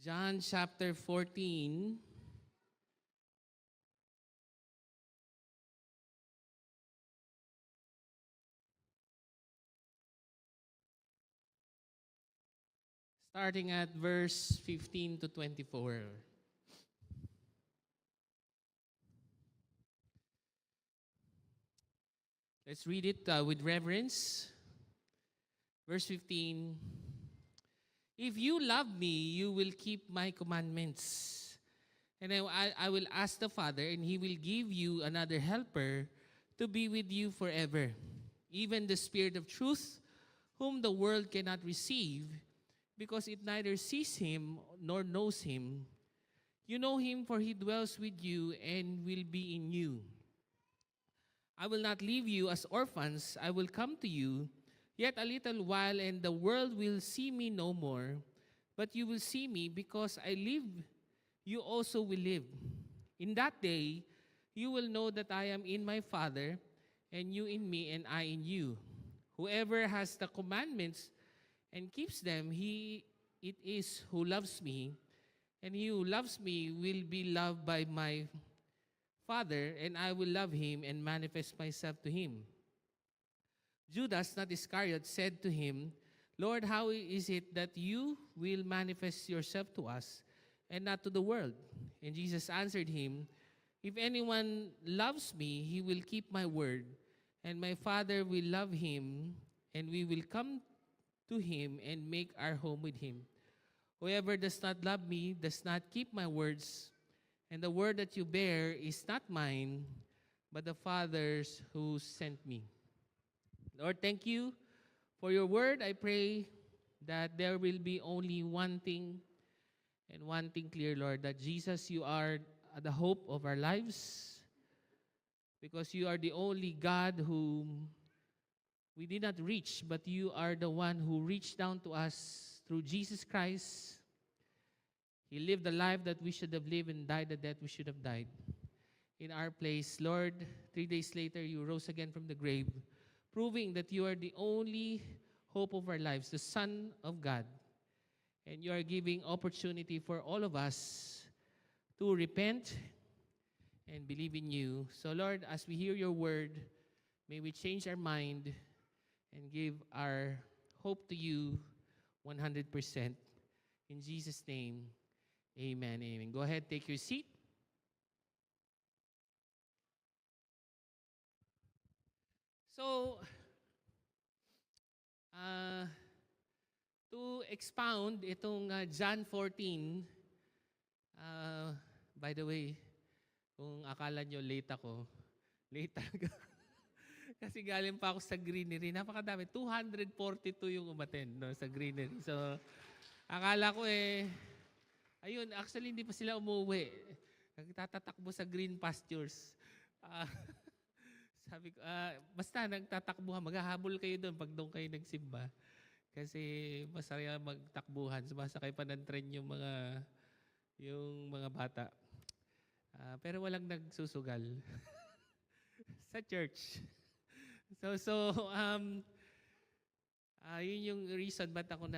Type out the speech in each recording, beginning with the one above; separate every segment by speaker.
Speaker 1: John chapter 14. Starting at verse 15 to 24. Let's read it with reverence. Verse 15. If you love me, you will keep my commandments. And I will ask the Father, and He will give you another helper to be with you forever. Even the Spirit of truth, whom the world cannot receive, because it neither sees Him nor knows Him. You know Him, for He dwells with you and will be in you. I will not leave you as orphans. I will come to you. Yet a little while, and the world will see me no more. But you will see me, because I live, you also will live. In that day, you will know that I am in my Father, and you in me, and I in you. Whoever has the commandments and keeps them, it is who loves me. And he who loves me will be loved by my Father, and I will love him and manifest myself to him. Judas, not Iscariot, said to him, Lord, how is it that you will manifest yourself to us and not to the world? And Jesus answered him, if anyone loves me, he will keep my word, and my Father will love him, and we will come to him and make our home with him. Whoever does not love me does not keep my words, and the word that you bear is not mine, but the Father's who sent me. Lord, thank you for your word. I pray that there will be only one thing and one thing clear, Lord, that Jesus, you are the hope of our lives, because you are the only God whom we did not reach, but you are the one who reached down to us through Jesus Christ. He lived the life that we should have lived and died the death we should have died in our place. Lord, 3 days later, you rose again from the grave, proving that you are the only hope of our lives, the Son of God. And you are giving opportunity for all of us to repent and believe in you. So Lord, as we hear your word, may we change our mind and give our hope to you 100%. In Jesus' name, amen, amen. Go ahead, take your seat. So, to expound itong John 14, by the way, kung akala nyo late ako, late talaga. Kasi galing pa ako sa greenery. Napakadami. 242 yung umattend sa greenery. So, akala ko ayun, actually hindi pa sila umuwi. Nagtatatakbo sa green pastures. Ah, sabi ko, basta nagtatakbuhan, maghahabol kayo doon pag doon kayo nagsimba. Kasi masaya magtakbuhan. Sumasakay pa ng tren yung mga bata. Pero walang nagsusugal sa church. Yun yung reason ba't ako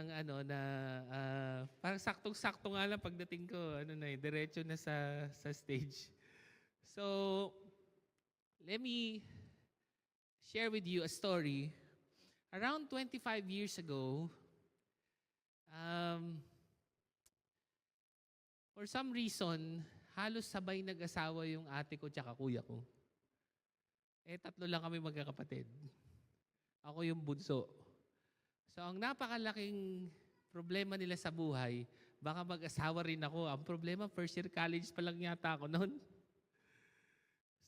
Speaker 1: parang saktong-sakto nga lang pagdating ko, diretso na sa stage. So, let me share with you a story. Around 25 years ago, for some reason, halos sabay nag-asawa yung ate ko tsaka kuya ko. Tatlo lang kami magkakapatid. Ako yung bunso. So, ang napakalaking problema nila sa buhay, baka mag-asawa rin ako. Ang problema, first year college pa lang yata ako noon.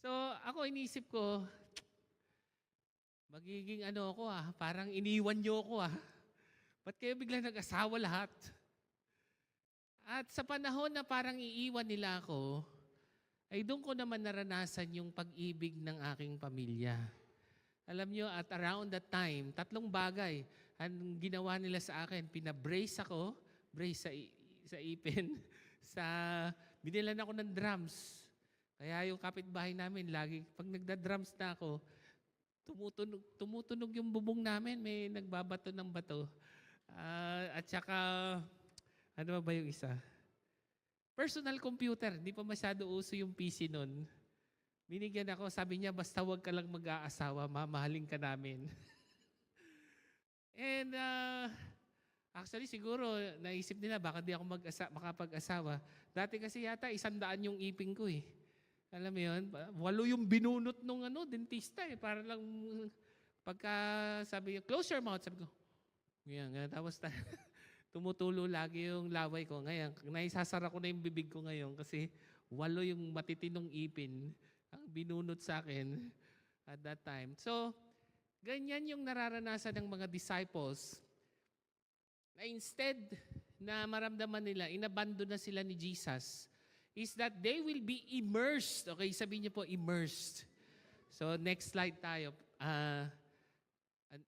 Speaker 1: So, ako inisip ko, magiging ako parang iniwan niyo ako Ba't kayo bigla nag-asawa lahat? At sa panahon na parang iiwan nila ako, ay doon ko naman naranasan yung pag-ibig ng aking pamilya. Alam nyo, at around that time, 3 bagay ang ginawa nila sa akin. Pinabrace ako, brace sa ipin, binilan ako ng drums. Kaya yung kapitbahay namin, lagi, pag nagda-drums na ako, tumutunog yung bubong namin, may nagbabato ng bato. At saka, ano ba yung isa? personal computer. Hindi pa masyado uso yung PC nun. Binigyan ako, sabi niya, basta wag ka lang mag-aasawa, mamahalin ka namin. And actually, siguro, naisip nila, baka di ako makapag-asawa. Dati kasi yata, 100 yung ipin ko eh. Alam mo yun? 8 yung binunot nung dentista eh. Para lang, pagka sabi niya, close your mouth. Sabi ko, ganyan. Tapos tumutulo lagi yung laway ko. Ngayon, naisasara ko na yung bibig ko ngayon kasi 8 yung matitinong ipin ang binunot sa akin at that time. So, ganyan yung nararanasan ng mga disciples na instead na maramdaman nila, inabandon na sila ni Jesus, is that they will be immersed. Okay, sabihin niyo po, immersed. So, next slide tayo.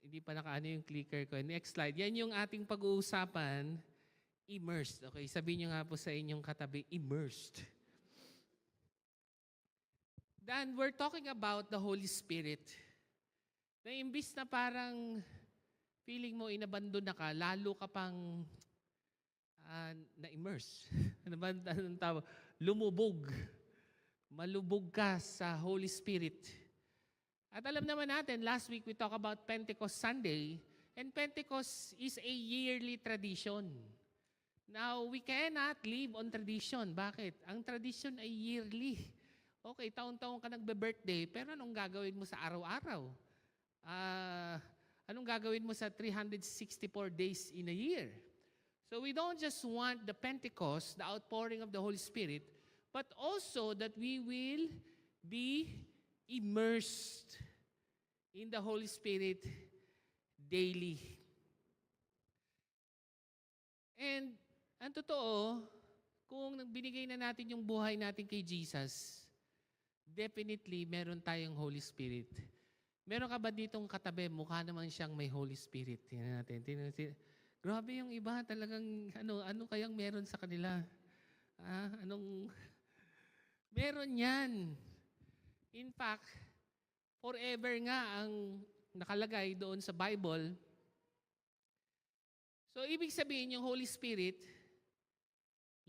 Speaker 1: Hindi pa nakaano yung clicker ko. Next slide. Yan yung ating pag-uusapan, immersed. Okay, sabihin niyo nga po sa inyong katabi, immersed. Then, we're talking about the Holy Spirit. Na imbis na parang feeling mo inabandon na ka, lalo ka pang na-immerse. Ano ba ang tawag? Lumubog. Malubog ka sa Holy Spirit. At alam naman natin, last week we talked about Pentecost Sunday, and Pentecost is a yearly tradition. Now, we cannot live on tradition. Bakit? Ang tradition ay yearly. Okay, taon-taon ka nagbe-birthday, pero anong gagawin mo sa araw-araw? Anong gagawin mo sa 364 days in a year? So we don't just want the Pentecost, the outpouring of the Holy Spirit, but also that we will be immersed in the Holy Spirit daily. And ang totoo, kung binigay na natin yung buhay natin kay Jesus, definitely meron tayong Holy Spirit. Meron ka ba ditong katabi, mukha naman siyang may Holy Spirit? Tingnan natin. Grabe yung iba, talagang ano kayang meron sa kanila? Meron yan. In fact, forever nga ang nakalagay doon sa Bible. So, ibig sabihin yung Holy Spirit,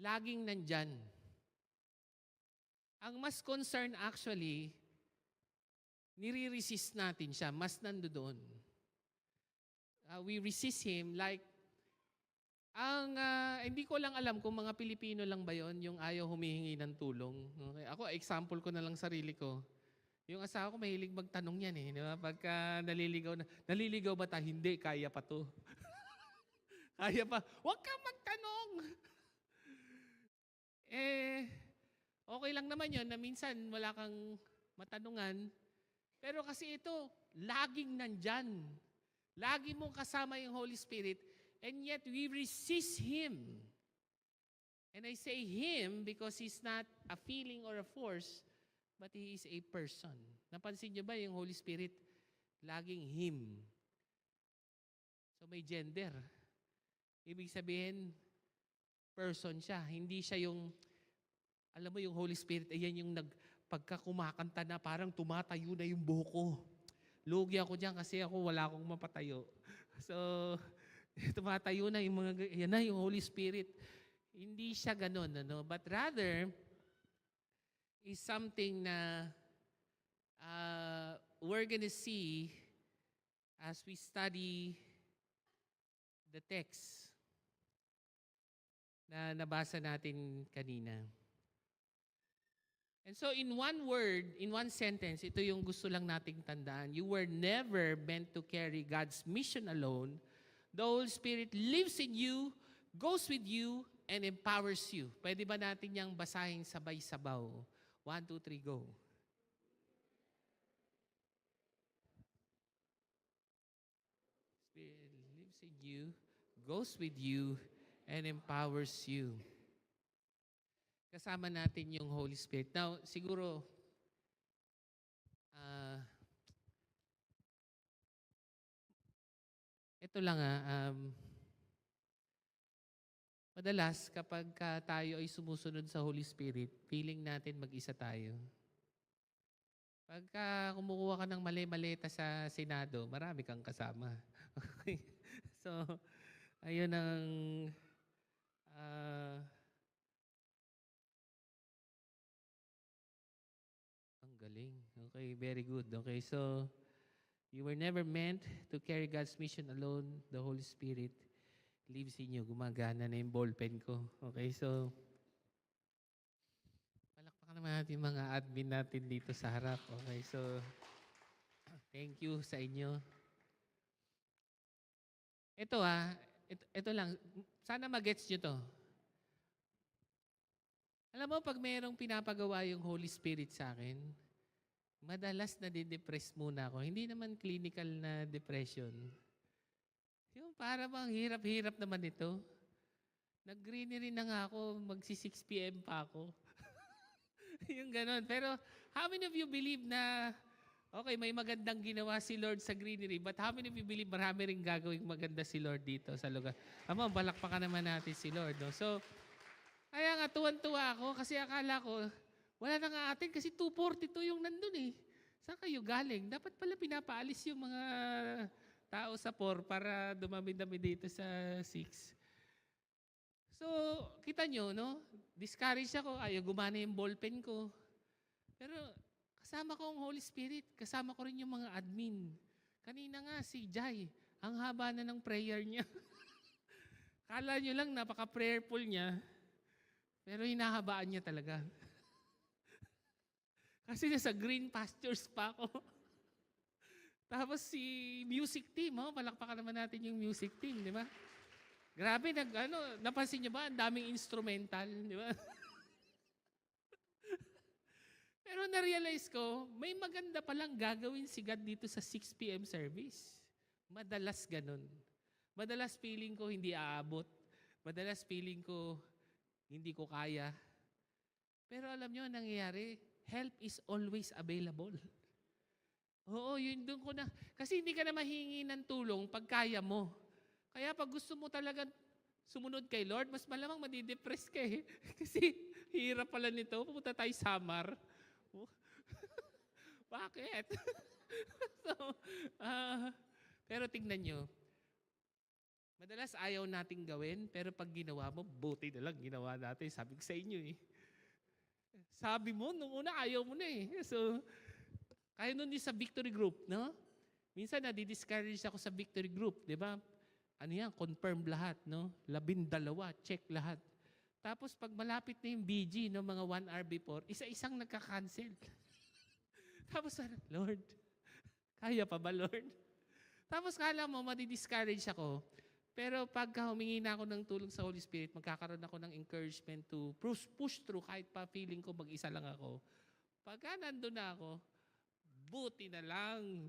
Speaker 1: laging nandyan. Ang mas concern actually, nire-resist natin siya, mas nandoon. We resist Him like, hindi ko lang alam kung mga Pilipino lang ba yon yung ayaw humihingi ng tulong. Okay? Ako, example ko na lang sarili ko. Yung asawa ko, mahilig magtanong yan eh. Di ba? Pagka naliligaw ba ta? Hindi, kaya pa to. Kaya pa. Huwag kang magtanong! Okay lang naman yon na minsan wala kang matanungan. Pero kasi ito, laging nandyan. Lagi mong kasama yung Holy Spirit, and yet we resist Him. And I say Him because He's not a feeling or a force, but He is a person. Napansin niyo ba yung Holy Spirit? Laging Him. So may gender. Ibig sabihin, person siya. Hindi siya yung, alam mo yung Holy Spirit, ayan yung pagka kumakanta na parang tumatayo na yung buhok ko. Lugi ako dyan kasi ako wala akong mapatayo. So, tumatayo na yung yan na yung Holy Spirit. Hindi siya ganun, but rather, is something na we're gonna see as we study the text na nabasa natin kanina. And so in one word, in one sentence, ito yung gusto lang nating tandaan. You were never meant to carry God's mission alone. The Holy Spirit lives in you, goes with you, and empowers you. Pwede ba natin yung basahin sabay-sabaw? 1, 2, 3, go. Spirit lives in you, goes with you, and empowers you. Kasama natin yung Holy Spirit. Now, siguro, ito lang madalas kapag tayo ay sumusunod sa Holy Spirit, feeling natin mag-isa tayo. Pagka kumukuha ka ng mali-maleta sa Senado, marami kang kasama. Okay? So, ayun ang Galing. Okay, very good. Okay, so you were never meant to carry God's mission alone. The Holy Spirit lives in you. Gumagana na yung ballpen ko. Okay, so palakpakan naman natin yung mga admin natin dito sa harap. Okay, so thank you sa inyo. Ito lang. Sana magets nyo to. Alam mo, pag mayroong pinapagawa yung Holy Spirit sa akin, madalas na de-depress muna ako. Hindi naman clinical na depression. Yung para bang hirap-hirap naman ito. Nag-greenery na nga ako, magsi-6 p.m. pa ako. Yung ganon. Pero how many of you believe na, okay, may magandang ginawa si Lord sa greenery, but how many of you believe marami rin gagawing maganda si Lord dito sa lugar? Ama, balakpakan naman natin si Lord. No? So, kaya nga tuwan-tuwa ako kasi akala ko, wala na nga atin kasi 242 yung nandun eh. Saan kayo galing? Dapat pala pinapaalis yung mga tao sa 4 para dumami-dami dito sa 6. So, kita nyo, no? Discourage ako. Ayaw gumana yung ballpen ko. Pero kasama ko ang Holy Spirit. Kasama ko rin yung mga admin. Kanina nga si Jai, ang haba na ng prayer niya. Kala nyo lang napaka-prayerful niya. Pero hinahabaan niya talaga. Kasi nasa green pastures pa ako. Tapos si music team, palakpakan naman natin yung music team, di ba? Grabe, napansin niyo ba? Ang daming instrumental, di ba? Pero na-realize ko, may maganda palang gagawin si God dito sa 6 p.m. service. Madalas ganun. Madalas feeling ko hindi aabot. Madalas feeling ko hindi ko kaya. Pero alam nyo, nangyayari, help is always available. Oo, yun doon ko na. Kasi hindi ka na mahingi ng tulong pag kaya mo. Kaya pag gusto mo talaga sumunod kay Lord, mas malamang madidepress ka eh. Kasi hirap pala nito. Pupunta tayo Samar. Bakit? So, pero tingnan nyo, madalas ayaw nating gawin, pero pag ginawa mo, buti na lang ginawa natin. Sabi ko sa inyo eh. Sabi mo, nung una ayaw mo na eh. So, kaya nun din sa victory group, no? Minsan nadi-discourage ako sa victory group, di ba? Ano yan, confirm lahat, no? 12, check lahat. Tapos pag malapit na yung BG, no, mga 1 hour before, isa-isang nagka-cancel. Tapos, Lord, kaya pa ba, Lord? Tapos kala mo, madi-discourage ako. Pero pagka humingi na ako ng tulong sa Holy Spirit, magkakaroon ako ng encouragement to push through kahit pa feeling ko mag-isa lang ako. Pagka nandun na ako, buti na lang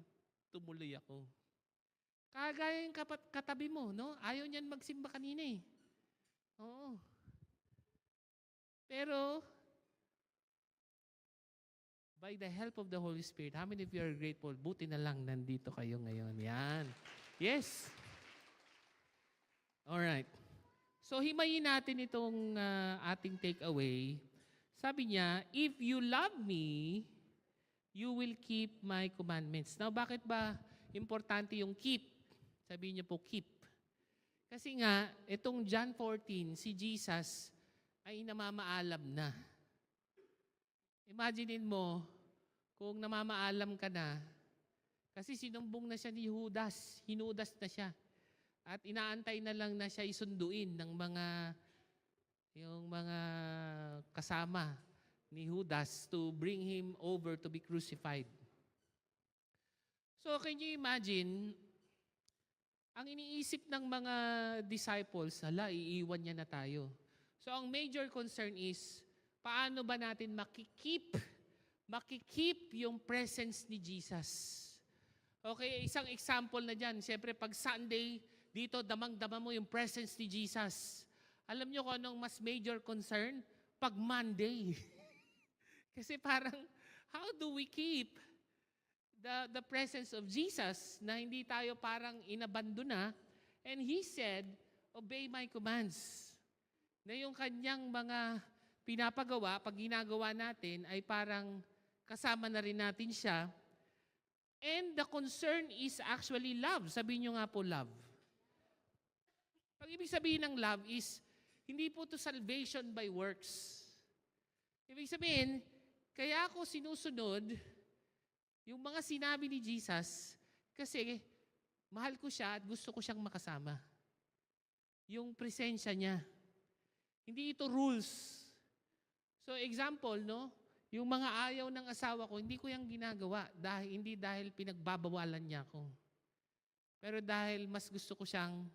Speaker 1: tumuloy ako. Kagaya yung katabi mo, no? Ayaw niyan magsimba kanina eh. Oo. Pero, by the help of the Holy Spirit, how many of you are grateful? Buti na lang nandito kayo ngayon. Yan. Yes. Alright. So, himayin natin itong ating takeaway. Sabi niya, if you love me, you will keep my commandments. Now, bakit ba importante yung keep? Sabihin niyo po, keep. Kasi nga, itong John 14, si Jesus ay namamaalam na. Imaginein mo, kung namamaalam ka na, kasi sinumbong na siya ni Judas, hinudas na siya. At inaantay na lang na siya isunduin ng yung mga kasama ni Judas to bring him over to be crucified. So can you imagine, ang iniisip ng mga disciples, hala, iiwan niya na tayo. So ang major concern is, paano ba natin makikip yung presence ni Jesus? Okay, isang example na dyan. Siyempre, pag Sunday, dito damang-dama mo yung presence ni Jesus. Alam niyo kung anong mas major concern? Pag Monday. Kasi parang, how do we keep the presence of Jesus na hindi tayo parang inabandona? And He said, obey my commands. Na yung kanyang mga pinapagawa, pag ginagawa natin, ay parang kasama na rin natin siya. And the concern is actually love. Sabihin nyo nga po, love. Pag ibig sabihin ng love is, hindi po to salvation by works. Ibig sabihin, kaya ako sinusunod, Yung mga sinabi ni Jesus, kasi mahal ko siya at gusto ko siyang makasama. Yung presensya niya. Hindi ito rules. So example, no? Yung mga ayaw ng asawa ko, hindi ko yung ginagawa. Hindi dahil pinagbabawalan niya ako. Pero dahil mas gusto ko siyang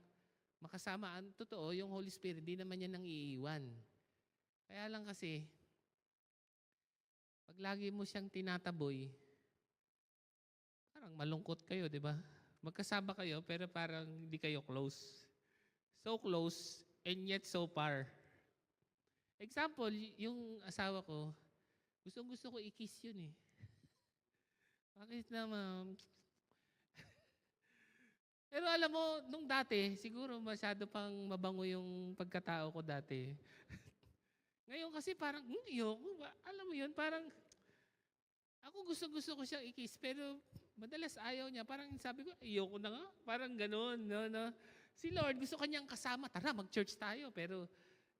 Speaker 1: makasama. Ang totoo, yung Holy Spirit, di naman niya nang iiwan. Kaya lang kasi, pag lagi mo siyang tinataboy, parang malungkot kayo, di ba? Magkasama kayo, pero parang hindi kayo close. So close, and yet so far. Example, yung asawa ko, gustong-gusto ko i-kiss yun eh. Bakit naman? Pero alam mo, nung dati, siguro masyado pang mabango yung pagkatao ko dati. Ngayon kasi parang, ayoko. Alam mo yun, parang, ako gusto ko siyang i-kiss, pero madalas ayaw niya. Parang sabi ko, ayoko na nga. Parang ganun. No? Si Lord, gusto kanyang kasama. Tara, mag-church tayo. Pero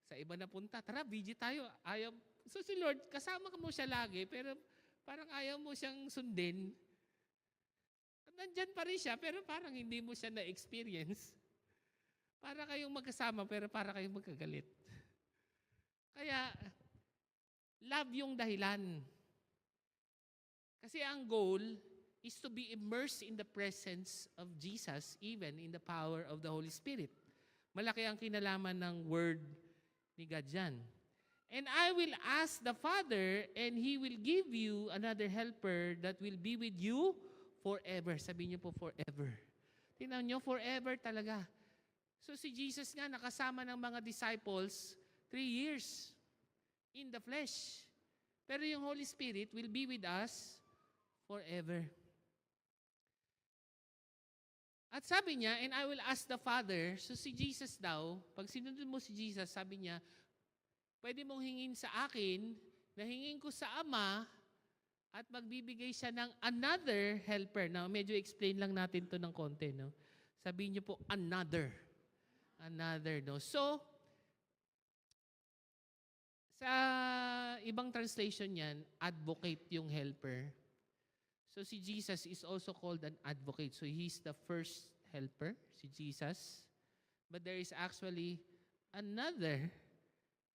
Speaker 1: sa iba na punta, tara, VG tayo. Ayaw. So si Lord, kasama mo siya lagi, pero parang ayaw mo siyang sundin. Nandyan pa rin siya, pero parang hindi mo siya na-experience. Para kayong magkasama, pero para kayong magkagalit. Kaya, love yung dahilan. Kasi ang goal is to be immersed in the presence of Jesus, even in the power of the Holy Spirit. Malaki ang kinalaman ng word ni God dyan. And I will ask the Father, and He will give you another helper that will be with you forever. Sabihin niyo po, forever. Tingnan niyo, forever talaga. So si Jesus nga, nakasama ng mga disciples 3 years in the flesh. Pero yung Holy Spirit will be with us forever. At sabi niya, and I will ask the Father, so si Jesus daw, pag sinunod mo si Jesus, sabi niya, pwede mong hingin sa akin, na hingin ko sa Ama, at magbibigay siya ng another helper. Now, medyo explain lang natin to ng konti, no? Sabihin niyo po, another. Another, no? So, sa ibang translation yan, advocate yung helper. So si Jesus is also called an advocate. So he's the first helper, si Jesus. But there is actually another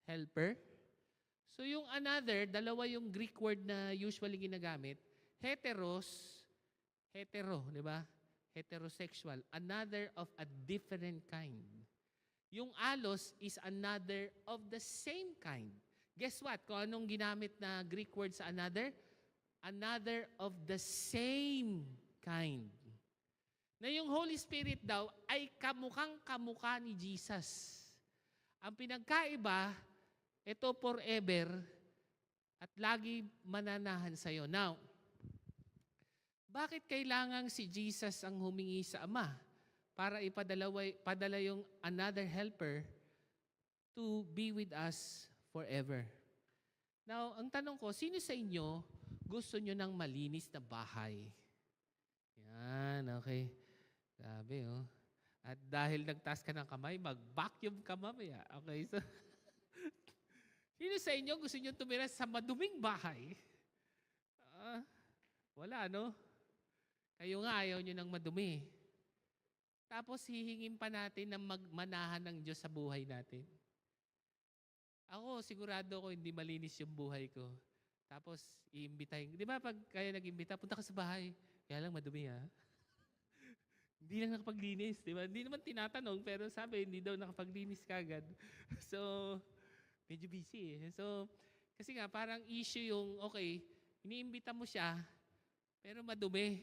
Speaker 1: helper. So yung another, dalawa yung Greek word na usually ginagamit. Hetero, di ba? Heterosexual. Another of a different kind. Yung allos is another of the same kind. Guess what? Kung anong ginamit na Greek word sa another? Another of the same kind. Na yung Holy Spirit daw ay kamukhang-kamukha ni Jesus. Ang pinagkaiba, ito forever at lagi mananahan sa'yo. Now, bakit kailangang si Jesus ang humingi sa Ama para ipadala yung another helper to be with us forever? Now, ang tanong ko, sino sa inyo gusto nyo ng malinis na bahay? Yan, okay. Grabe, oh. At dahil nagtaas ka ng kamay, mag-vacuum ka mamaya. Okay, so... Sino sa inyo gusto nyo tumira sa maduming bahay? Wala, no? Kayo nga ayaw nyo ng madumi. Tapos hihingin pa natin na magmanahan ng Diyos sa buhay natin. Ako, sigurado ko hindi malinis yung buhay ko. Tapos, iimbitahin. Di ba pag kaya nag-imbita, punta ka sa bahay. Kaya lang madumi, ha? Hindi lang nakapaglinis, di ba? Hindi naman tinatanong, pero sabi, hindi daw nakapaglinis kagad. So, medyo busy eh. So, kasi nga, parang issue yung, okay, iniimbita mo siya, pero madumi.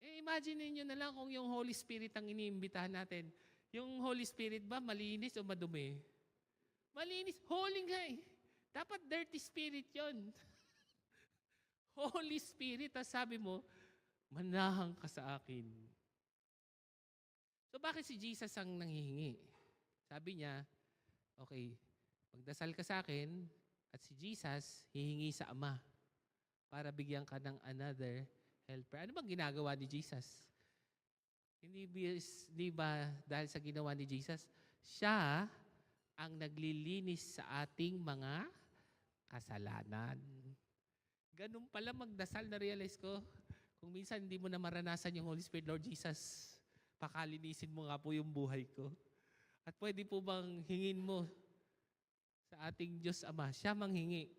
Speaker 1: Eh, imagine niyo na lang kung yung Holy Spirit ang iniimbitahan natin. Yung Holy Spirit ba, malinis o madumi? Malinis. Holy nga eh. Dapat dirty spirit yon. Holy Spirit, tas sabi mo, manahang ka sa akin. So bakit si Jesus ang nanghihingi? Sabi niya, okay, magdasal ka sa akin at si Jesus hihingi sa Ama para bigyan ka ng another helper. Ano bang ginagawa ni Jesus? Hindi ba dahil sa ginawa ni Jesus, siya ang naglilinis sa ating mga kasalanan. Ganun pala magdasal, na-realize ko. Kung minsan hindi mo na maranasan yung Holy Spirit, Lord Jesus, pakalinisin mo nga po yung buhay ko. At pwede po bang hingin mo sa ating Diyos Ama, siya manghingi.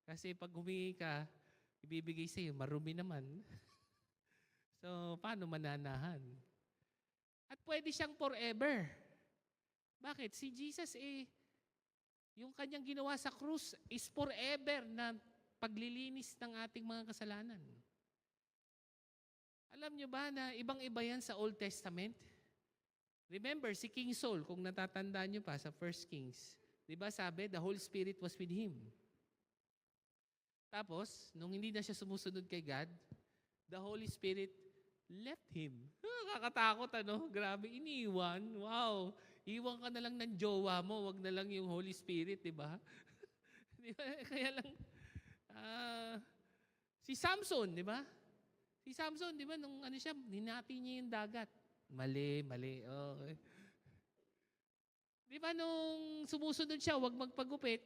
Speaker 1: Kasi pag humingi ka, ibibigay sa'yo, marumi naman. So, paano mananahan? At pwede siyang forever. Bakit? Si Jesus yung kanyang ginawa sa krus is forever na paglilinis ng ating mga kasalanan. Alam nyo ba na ibang-iba yan sa Old Testament? Remember, si King Saul, kung natatandaan nyo pa sa 1 Kings, di ba sabi, the Holy Spirit was with him. Tapos, nung hindi na siya sumusunod kay God, the Holy Spirit left him. Nakakatakot, ano? Grabe, iniwan. Wow. Iwan ka na lang ng jowa mo, wag na lang yung Holy Spirit, di ba? Di ba? Kaya lang, si Samson, di ba? Si Samson, di ba, nung ano siya, hinati niya yung dagat. Mali. Okay. Di ba nung sumusunod siya, wag magpagupit,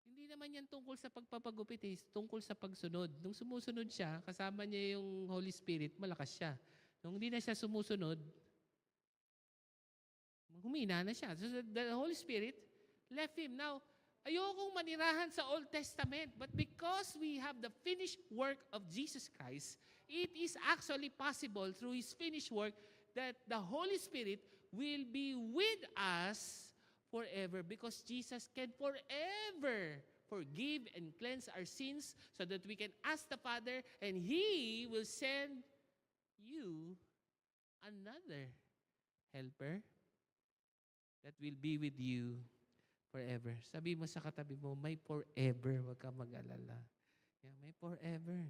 Speaker 1: hindi naman yan tungkol sa pagpapagupit, tungkol sa pagsunod. Nung sumusunod siya, kasama niya yung Holy Spirit, malakas siya. Nung hindi na siya sumusunod, humina na siya. So the Holy Spirit left him. Now, ayokong manirahan sa Old Testament, but because we have the finished work of Jesus Christ, it is actually possible through His finished work that the Holy Spirit will be with us forever because Jesus can forever forgive and cleanse our sins so that we can ask the Father and He will send you another helper that will be with you forever. Sabi mo sa katabi mo, may forever. Huwag ka mag-alala. Yeah, may forever.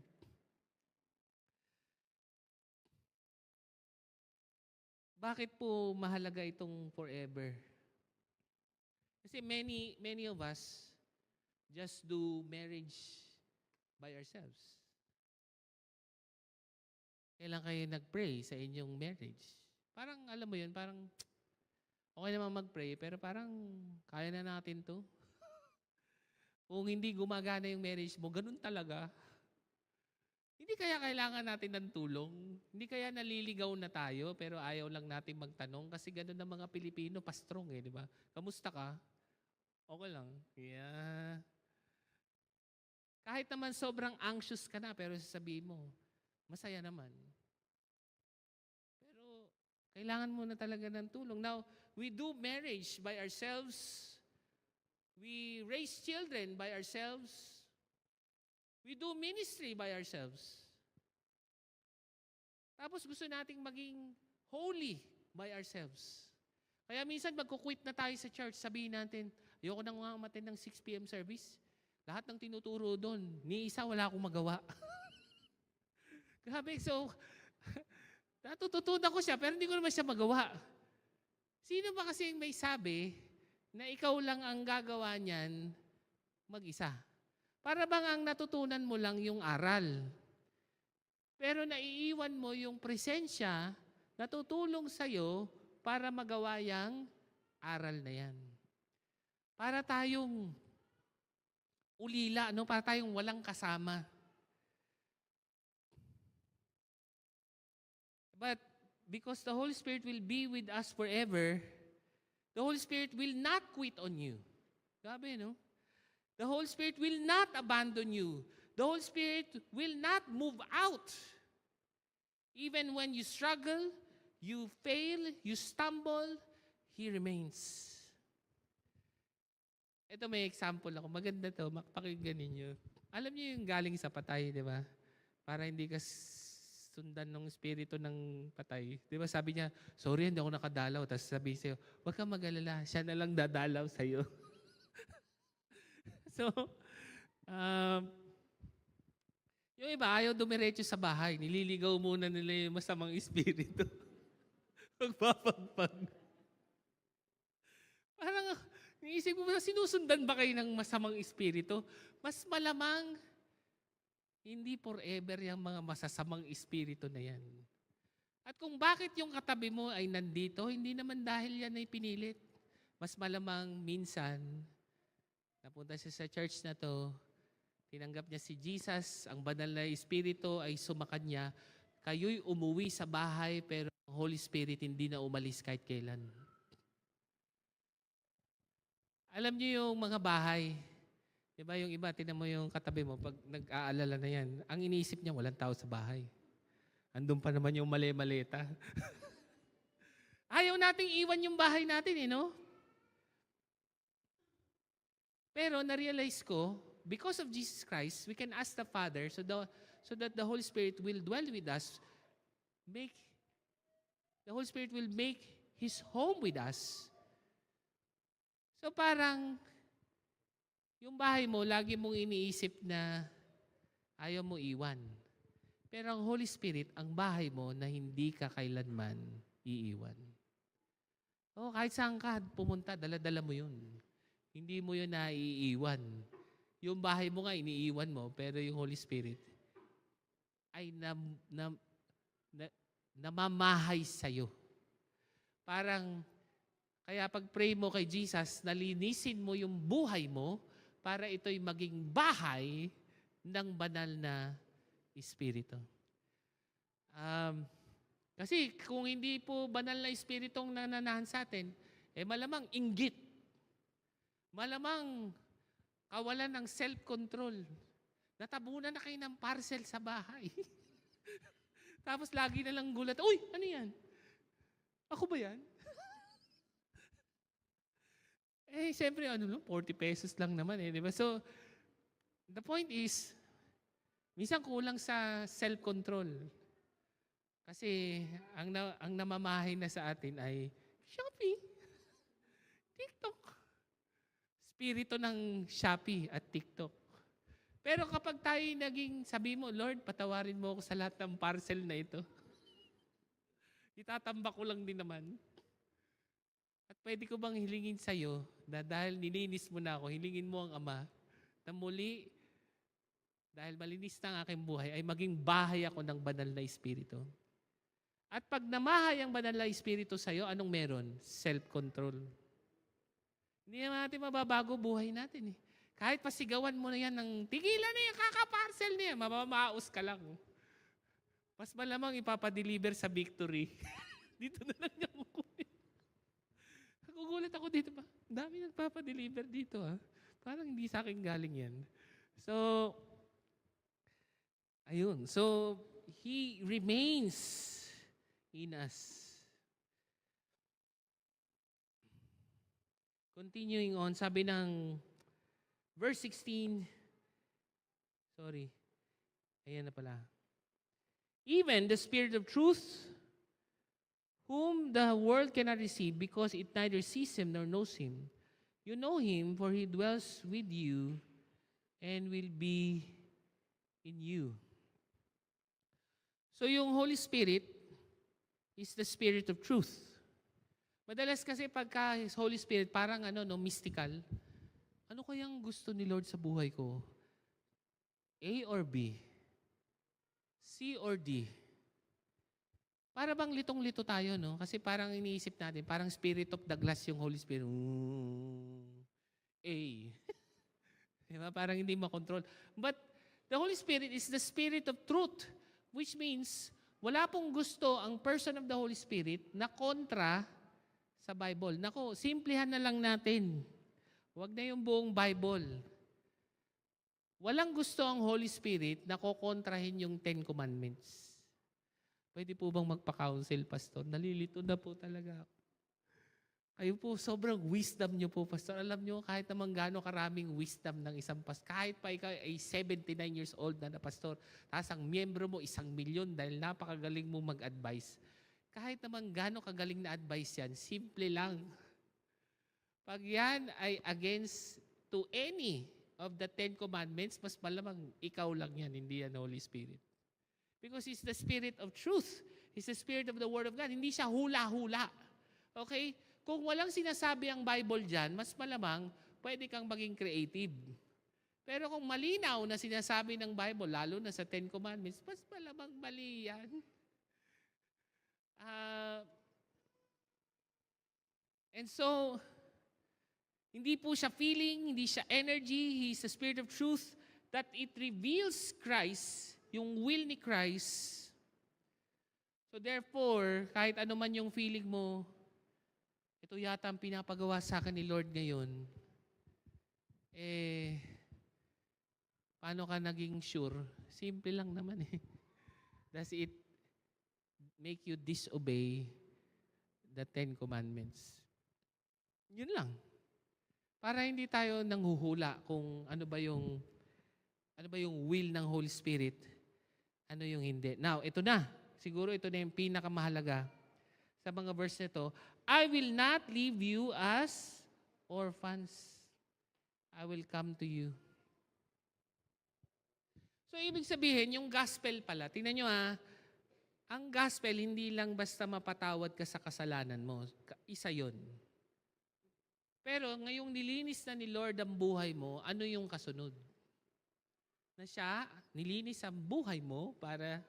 Speaker 1: Bakit po mahalaga itong forever? Kasi many of us just do marriage by ourselves. Kailan kayo nag-pray sa inyong marriage? Parang, alam mo yun, parang okay naman mag-pray, pero parang kaya na natin to. Kung hindi gumagana yung marriage mo, ganun talaga. Hindi kaya kailangan natin ng tulong? Hindi kaya naliligaw na tayo, pero ayaw lang natin magtanong? Kasi ganun ang mga Pilipino, pastrong di ba? Kamusta ka? Okay lang. Yeah. Kahit naman sobrang anxious ka na, pero sasabihin mo, masaya naman. Pero kailangan mo na talaga ng tulong. Now, we do marriage by ourselves. We raise children by ourselves. We do ministry by ourselves. Tapos gusto nating maging holy by ourselves. Kaya minsan magkukwit na tayo sa church, sabihin natin, ayoko na nga umattend ng 6 p.m. service. Lahat ng tinuturo doon, ni isa wala akong magawa. Grabe, so, natututunan ko siya, pero hindi ko naman siya magawa. Sino ba kasi may sabi na ikaw lang ang gagawa niyan mag-isa? Para bang ang natutunan mo lang yung aral. Pero naiiwan mo yung presensya na tutulong sa'yo para magawa yung aral na yan. Para tayong ulila, no? Para tayong walang kasama. But because the Holy Spirit will be with us forever, the Holy Spirit will not quit on you. Grabe, no? The Holy Spirit will not abandon you. The Holy Spirit will not move out. Even when you struggle, you fail, you stumble, He remains. Ito may example ako. Maganda to. Pakinggan ninyo. Alam niyo yung galing sa patay, di ba? Para hindi ka sundan ng espiritu ng patay. Di ba sabi niya, sorry, hindi ako nakadalaw. Tapos sabi sa'yo, huwag kang mag-alala. Siya na lang dadalaw sa'yo. So, yung iba, ayaw dumiretso sa bahay. Nililigaw muna nila yung masamang espiritu. Magpapagpag. Parang, iisip mo, sinusundan ba kayo ng masamang espiritu? Mas malamang, hindi forever yung mga masasamang espiritu na yan. At kung bakit yung katabi mo ay nandito, hindi naman dahil yan ay pinilit. Mas malamang minsan, napunta siya sa church na to, tinanggap niya si Jesus, ang banal na Espiritu ay sumakanya, kayo'y umuwi sa bahay pero ang Holy Spirit hindi na umalis kahit kailan. Alam niyo yung mga bahay, di ba yung iba, tinan mo yung katabi mo, pag nag-aalala na yan, ang iniisip niya walang tao sa bahay. Andun pa naman yung mali-maleta. Ayaw nating iwan yung bahay natin, no? Pero na-realize ko, because of Jesus Christ, we can ask the Father so that the Holy Spirit will dwell with us, the Holy Spirit will make His home with us. So parang, yung bahay mo, lagi mong iniisip na ayaw mo iwan. Pero ang Holy Spirit, ang bahay mo na hindi ka kailanman iiwan. Kahit saan ka pumunta, dala-dala mo yun. Hindi mo yun naiiwan. Yung bahay mo nga, iniiwan mo, pero yung Holy Spirit ay namamahay sa'yo. Parang, kaya pag pray mo kay Jesus, nalinisin mo yung buhay mo para ito'y maging bahay ng banal na Espiritu. Kasi kung hindi po banal na Espiritu ang nananahan sa atin, malamang inggit. Malamang kawalan ng self-control. Natabunan na kayo ng parcel sa bahay. Tapos lagi na lang gulat, uy, ano yan? Ako ba yan? Siyempre, 40 pesos lang naman di ba? So, the point is, minsan kulang sa self-control. Kasi, ang namamahay na sa atin ay Shopee, TikTok, spirito ng Shopee at TikTok. Pero kapag tayo naging, sabi mo, Lord, patawarin mo ako sa lahat ng parcel na ito. Itatambak ko lang din naman. At pwede ko bang hilingin sa'yo na dahil nilinis mo na ako, hilingin mo ang Ama na muli, dahil malinis na ang aking buhay, ay maging bahay ako ng banal na Espiritu. At pag namahay ang banal na Espiritu sa'yo, anong meron? Self-control. Hindi natin mababago buhay natin Kahit pasigawan mo na yan ng tigilan na yan, kaka-parcel na yan, mamamaos ka lang. Mas malamang ipapadeliver sa Victory. Dito na lang niya kukunin. Nagugulat ako dito ba? Dami nagpapadeliver dito Parang hindi sa akin galing yan. So, ayun. So, He remains in us. Continuing on, sabi ng verse 16, ayan na pala. Even the Spirit of truth, whom the world cannot receive because it neither sees Him nor knows Him. You know Him, for He dwells with you and will be in you. So yung Holy Spirit is the Spirit of truth. Madalas kasi pagka Holy Spirit, parang mystical. Ano kayang gusto ni Lord sa buhay ko? A or B? C or D? Para bang litong-lito tayo, no? Kasi parang iniisip natin, parang spirit of the glass yung Holy Spirit. A. Diba? Parang hindi makontrol. But the Holy Spirit is the Spirit of truth, which means wala pong gusto ang person of the Holy Spirit na kontra sa Bible. Nako, simplihan na lang natin. Huwag na yung buong Bible. Walang gusto ang Holy Spirit na kokontrahin yung 10 Commandments. Pwede po bang magpa-counsel, Pastor? Nalilito na po talaga ako. Kayo po, sobrang wisdom nyo po, Pastor. Alam nyo, kahit naman gaano karaming wisdom ng isang pastor, kahit pa ikaw ay 79 years old na Pastor, tapos ang miyembro mo 1,000,000 dahil napakagaling mo mag-advise. Kahit naman gaano kagaling na advice yan, simple lang. Pag yan ay against to any of the 10 Commandments, mas malamang ikaw lang yan, hindi yan Holy Spirit. Because He's the Spirit of truth. He's the Spirit of the Word of God. Hindi siya hula-hula. Okay? Kung walang sinasabi ang Bible dyan, mas malamang pwede kang maging creative. Pero kung malinaw na sinasabi ng Bible, lalo na sa 10 Commandments, mas malamang mali yan. And so, hindi po siya feeling, hindi siya energy, He's the Spirit of truth. that it reveals Christ, yung will ni Christ. So therefore, kahit ano man yung feeling mo, ito yata ang pinapagawa sa akin ni Lord ngayon, paano ka naging sure? Simple lang naman eh. Does it make you disobey the Ten Commandments? Yun lang. Para hindi tayo nanghuhula kung ano ba yung will ng Holy Spirit, ano yung hindi. Now, ito na. Siguro ito na yung pinakamahalaga sa mga verse nito. I will not leave you as orphans. I will come to you. So, ibig sabihin, yung gospel pala, tingnan nyo ang gospel, hindi lang basta mapatawad ka sa kasalanan mo. Isa yon. Pero ngayong nilinis na ni Lord ang buhay mo, ano yung kasunod? Na siya, nilinis ang buhay mo para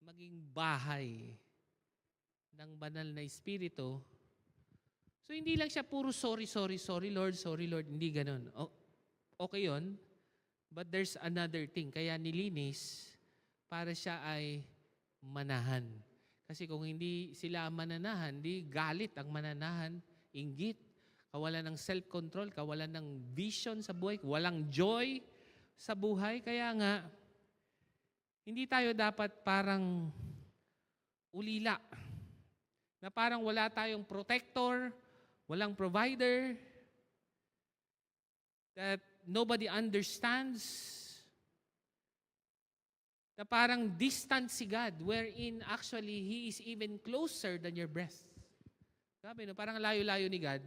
Speaker 1: maging bahay ng banal na Espiritu. So, hindi lang siya puro sorry, Lord. Hindi ganun. Okay yun. But there's another thing. Kaya nilinis para siya ay manahan. Kasi kung hindi sila mananahan, di galit ang mananahan, inggit, kawalan ng self-control, kawalan ng vision sa buhay, walang joy sa buhay. Kaya nga, hindi tayo dapat parang ulila. Na parang wala tayong protector, walang provider, that nobody understands, na parang distant si God, wherein actually He is even closer than your breath. Sabi, no? Parang layo-layo ni God,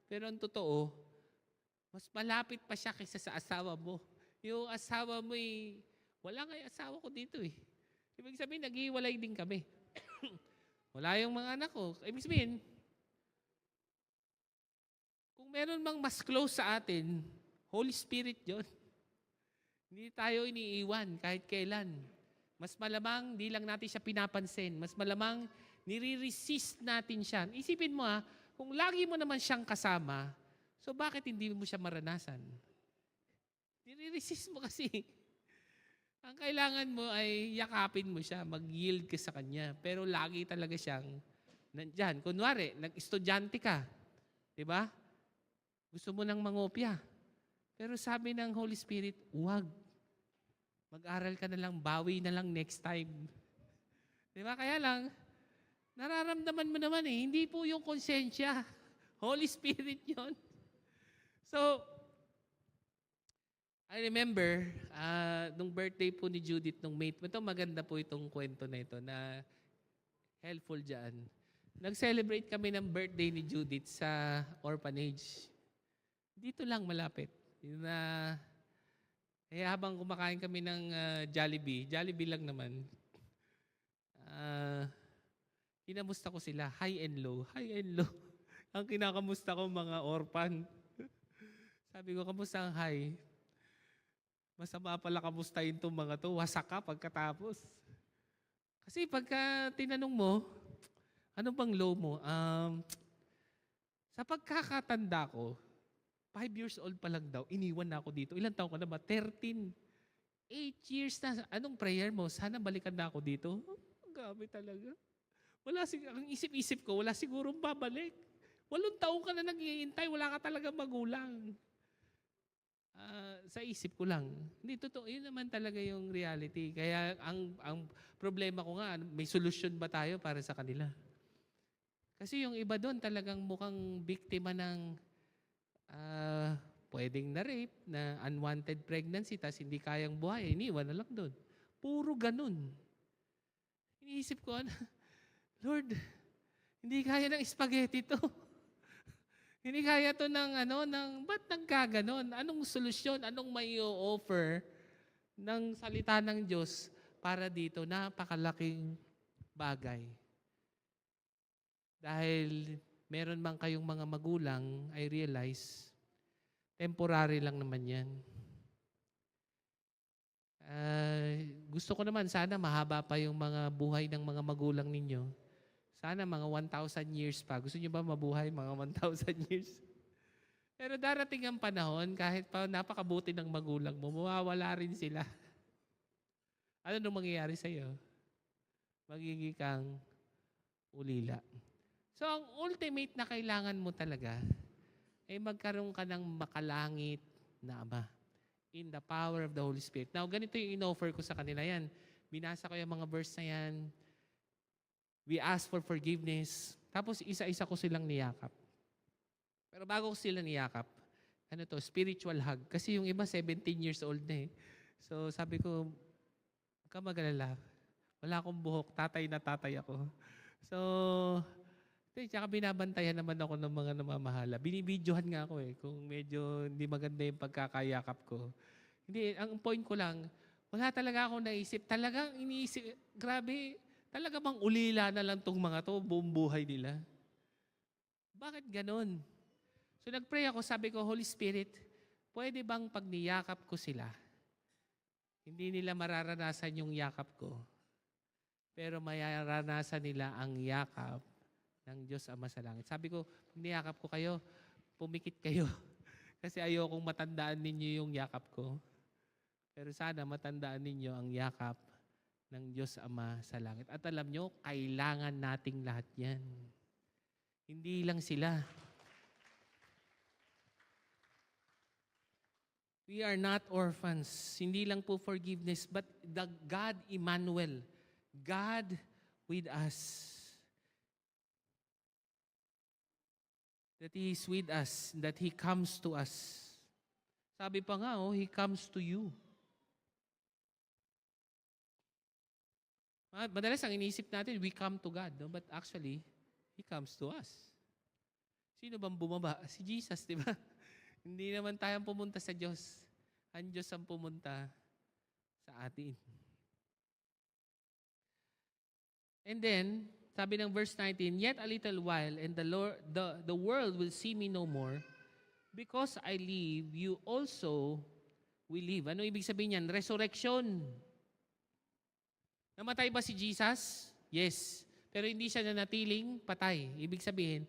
Speaker 1: pero ang totoo, mas malapit pa siya kaysa sa asawa mo. Yung asawa mo wala nga yung asawa ko dito eh. Ibig sabihin, naghiwalay din kami. Wala yung mga anak ko. Ibig sabihin, kung meron mang mas close sa atin, Holy Spirit yun. Hindi tayo iniiwan kahit kailan. Mas malamang, di lang natin siya pinapansin. Mas malamang, nire-resist natin siya. Isipin mo kung lagi mo naman siyang kasama, so bakit hindi mo siya maranasan? Nire-resist mo kasi. Ang kailangan mo ay yakapin mo siya, mag-yield ka sa kanya. Pero lagi talaga siyang nandyan. Kunwari, nag-estudyante ka. Diba? Gusto mo nang mangopya. Pero sabi ng Holy Spirit, huwag. Mag-aral ka na lang, bawi na lang next time. Diba? Kaya lang, nararamdaman mo naman hindi po yung konsensya. Holy Spirit yon. So, I remember, nung birthday po ni Judith, nung mate, ito maganda po itong kwento na ito na helpful dyan. Nag-celebrate kami ng birthday ni Judith sa orphanage. Dito lang malapit. Habang kumakain kami ng Jollibee lang naman, kinamusta ko sila, high and low. Ang kinakamusta ko mga orphan. Sabi ko, kamusta ang high? Masama pala kamustahin itong mga to. Wasak ka pagkatapos. Kasi pagka tinanong mo, ano bang low mo? Sa pagkakatanda ko, 5 years old pa lang daw, iniwan na ako dito. Ilan taon ka na ba? 13. 8 years na. Anong prayer mo? Sana balikan na ako dito. Ang gabi talaga. Ang isip-isip ko, wala sigurong babalik. 8 taon ka na nag-iintay, wala ka talaga magulang. Sa isip ko lang. Hindi, totoo. Yun naman talaga yung reality. Kaya ang problema ko nga, may solusyon ba tayo para sa kanila? Kasi yung iba doon talagang mukhang biktima ng pwedeng na-rape, na unwanted pregnancy, tas hindi kayang buhay, iniwan na lang doon. Puro ganun. Iniisip ko, Lord, hindi kaya ng spaghetti to. Hindi kaya to ba't nagkaganon? Anong solusyon? Anong may offer ng salita ng Diyos para dito? Napakalaking bagay. Dahil meron man kayong mga magulang, I realize, temporary lang naman yan. Gusto ko naman, sana mahaba pa yung mga buhay ng mga magulang ninyo. Sana mga 1,000 years pa. Gusto niyo ba mabuhay mga 1,000 years? Pero darating ang panahon, kahit pa napakabuti ng magulang mo, mawawala rin sila. Ano nung mangyayari sa'yo? Magiging kang ulila. So, ang ultimate na kailangan mo talaga ay magkaroon ka ng makalangit na Ama in the power of the Holy Spirit. Now, ganito yung in-offer ko sa kanila yan. Binasa ko yung mga verse na yan. We ask for forgiveness. Tapos, isa-isa ko silang niyakap. Pero bago ko sila niyakap, spiritual hug. Kasi yung iba, 17 years old na eh. So, sabi ko, huwag ka mag-alala. Wala akong buhok. Tatay na tatay ako. So, tsaka binabantayan naman ako ng mga namamahala. Binibidyohan nga ako eh, kung medyo hindi maganda yung pagkakayakap ko. Hindi, ang point ko lang, wala talaga akong naisip. Talagang iniisip, grabe, talaga bang ulila na lang tong mga to, buong buhay nila? Bakit ganon? So nagpray ako, sabi ko, Holy Spirit, pwede bang pag niyakap ko sila, hindi nila mararanasan yung yakap ko, pero mararanasan nila ang yakap ng Diyos Ama sa langit. Sabi ko, pag niyakap ko kayo, pumikit kayo. Kasi ayokong matandaan ninyo yung yakap ko. Pero sana matandaan ninyo ang yakap ng Diyos Ama sa langit. At alam nyo, kailangan nating lahat yan. Hindi lang sila. We are not orphans. Hindi lang po forgiveness, but the God Emmanuel. God with us. That He is with us, that He comes to us. Sabi pa nga, He comes to you. Madalas ang iniisip natin, we come to God. No? But actually, He comes to us. Sino bang bumaba? Si Jesus, di ba? Hindi naman tayong pumunta sa Diyos. Ang Diyos ang pumunta sa atin. And then, sabi ng verse 19, yet a little while, and the world will see me no more. Because I live, you also will live. Ano ibig sabihin yan? Resurrection. Namatay ba si Jesus? Yes. Pero hindi siya nanatiling patay. Ibig sabihin,